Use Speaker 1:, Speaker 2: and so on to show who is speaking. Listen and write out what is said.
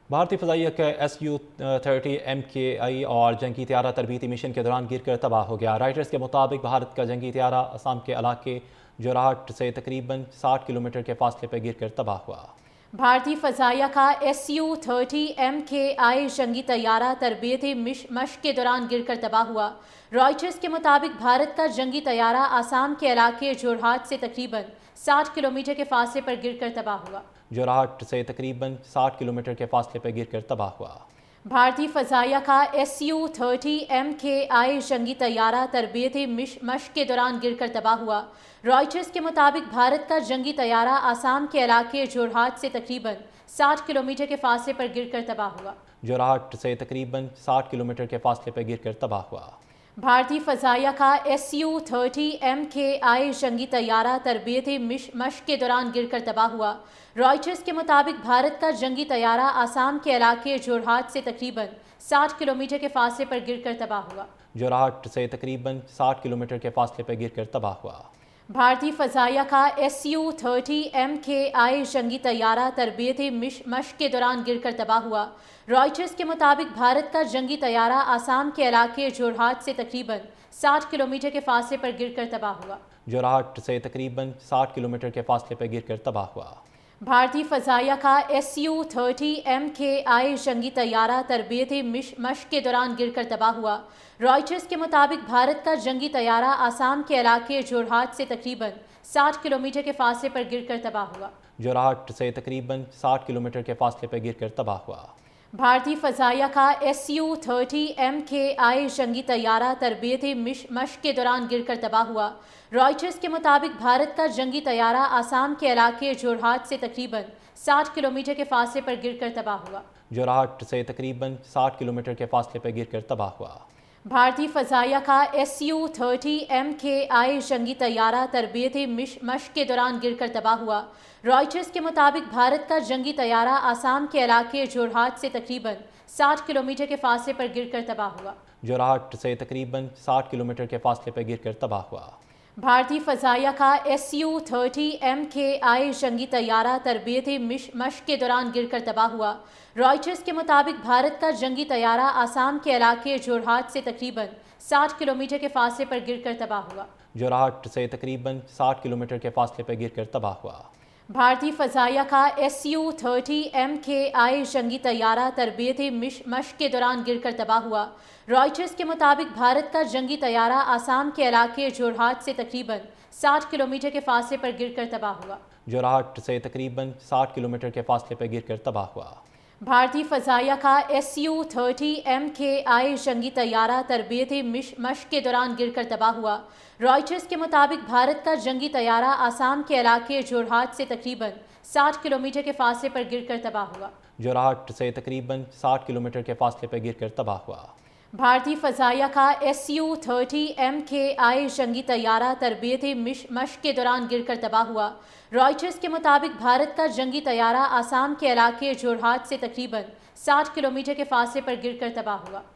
Speaker 1: بھارتی فضائیہ کے SU-30 MKI اور جنگی طیارہ تربیتی مشن کے دوران گر کر تباہ ہو گیا۔ رائٹرز کے مطابق بھارت کا جنگی طیارہ آسام کے علاقے جورہاٹ سے تقریباً 60 کلومیٹر کے فاصلے پر گر کر تباہ ہوا۔
Speaker 2: بھارتی فضائیہ کا SU-30 MKI جنگی طیارہ تربیتی مشق کے دوران گر کر تباہ ہوا۔ رائٹرز کے مطابق بھارت کا جنگی طیارہ آسام کے علاقے جورہاٹ سے تقریباً 60 کلومیٹر کے فاصلے پر گر کر تباہ ہوا۔
Speaker 1: جورہاٹ سے تقریباً 60 کلومیٹر کے فاصلے پر گر کر تباہ ہوا۔
Speaker 2: بھارتی فضائیہ کا SU-30 MKI جنگی طیارہ تربیتی مشق کے دوران گر کر تباہ ہوا۔ رائٹرز کے مطابق بھارت کا جنگی طیارہ آسام کے علاقے جورہاٹ سے تقریباً 60 کلومیٹر کے فاصلے پر گر کر تباہ ہوا۔
Speaker 1: جورہاٹ سے تقریباً 60 کلومیٹر کے فاصلے پر گر کر تباہ ہوا۔
Speaker 2: بھارتی فضائیہ کا SU-30 MKI جنگی طیارہ تربیتی مشق کے دوران گر کر تباہ ہوا۔ رائٹرز کے مطابق بھارت کا جنگی طیارہ آسام کے علاقے جورہاٹ سے تقریباً 60 کلومیٹر کے فاصلے پر گر کر تباہ ہوا۔
Speaker 1: جورہاٹ سے تقریباً 60 کلومیٹر کے فاصلے پر گر کر تباہ ہوا۔
Speaker 2: بھارتی فضائیہ کا SU-30 MKI جنگی طیارہ تربیتی مشق کے دوران گر کر تباہ ہوا۔ رائٹرز کے مطابق بھارت کا جنگی طیارہ آسام کے علاقے جورہاٹ سے تقریباً 60 کلومیٹر کے فاصلے پر گر کر تباہ ہوا۔
Speaker 1: جورہاٹ سے تقریباً 60 کلومیٹر کے فاصلے پر گر کر تباہ ہوا۔
Speaker 2: بھارتی فضائیہ کا SU-30 MKI جنگی طیارہ تربیتی مشق کے دوران گر کر تباہ ہوا۔ رائٹرز کے مطابق بھارت کا جنگی طیارہ آسام کے علاقے جورہاٹ سے تقریباً 60 کلومیٹر کے فاصلے پر گر کر تباہ ہوا۔
Speaker 1: جورہاٹ سے تقریباً 60 کلومیٹر کے فاصلے پر گر کر تباہ ہوا۔
Speaker 2: بھارتی فضائیہ کا SU-30 MKI جنگی طیارہ تربیتی مشق کے دوران گر کر تباہ ہوا۔ رائٹرز کے مطابق بھارت کا جنگی طیارہ آسام کے علاقے جورہاٹ سے تقریباً 60 کلومیٹر کے فاصلے پر گر کر تباہ ہوا۔
Speaker 1: جورہاٹ سے تقریباً 60 کلومیٹر کے فاصلے پر گر کر تباہ ہوا۔
Speaker 2: بھارتی فضائیہ کا SU-30 MKI جنگی طیارہ تربیتی مشق کے دوران گر کر تباہ ہوا۔ رائٹرز کے مطابق بھارت کا جنگی طیارہ آسام کے علاقے جورہاٹ سے تقریباً 60 کلومیٹر کے فاصلے پر گر کر تباہ ہوا۔
Speaker 1: جورہاٹ سے تقریباً 60 کلومیٹر کے فاصلے پر گر کر تباہ ہوا۔
Speaker 2: بھارتی فضائیہ کا SU-30 MKI جنگی طیارہ تربیتی مشق کے دوران گر کر تباہ ہوا۔ رائٹرز کے مطابق بھارت کا جنگی طیارہ آسام کے علاقے جورہاٹ سے تقریباً 60 کلومیٹر کے فاصلے پر گر کر تباہ ہوا۔
Speaker 1: جورہاٹ سے تقریباً 60 کلومیٹر کے فاصلے پر گر کر تباہ ہوا۔
Speaker 2: بھارتی فضائیہ کا SU-30 MKI جنگی طیارہ تربیتی مشق کے دوران گر کر تباہ ہوا۔ رائٹرز کے مطابق بھارت کا جنگی طیارہ آسام کے علاقے جورہاٹ سے تقریباً 60 کلومیٹر کے فاصلے پر گر کر تباہ ہوا۔
Speaker 1: جورہاٹ سے تقریباً 60 کلومیٹر کے فاصلے پر گر کر تباہ ہوا۔
Speaker 2: بھارتی فضائیہ کا SU-30 MKI جنگی طیارہ تربیتی مشق کے دوران گر کر تباہ ہوا۔ رائٹرز کے مطابق بھارت کا جنگی طیارہ آسام کے علاقے جورہاٹ سے تقریباً 60 کلومیٹر کے فاصلے پر گر کر تباہ ہوا۔
Speaker 1: جورہاٹ سے تقریباً 60 کلومیٹر کے فاصلے پر گر کر تباہ ہوا۔
Speaker 2: بھارتی فضائیہ کا SU-30 MKI جنگی طیارہ تربیتی مشق کے دوران گر کر تباہ ہوا۔ رائٹرز کے مطابق بھارت کا جنگی طیارہ آسام کے علاقے جورہاٹ سے تقریباً 60 کلومیٹر کے فاصلے پر گر کر تباہ ہوا۔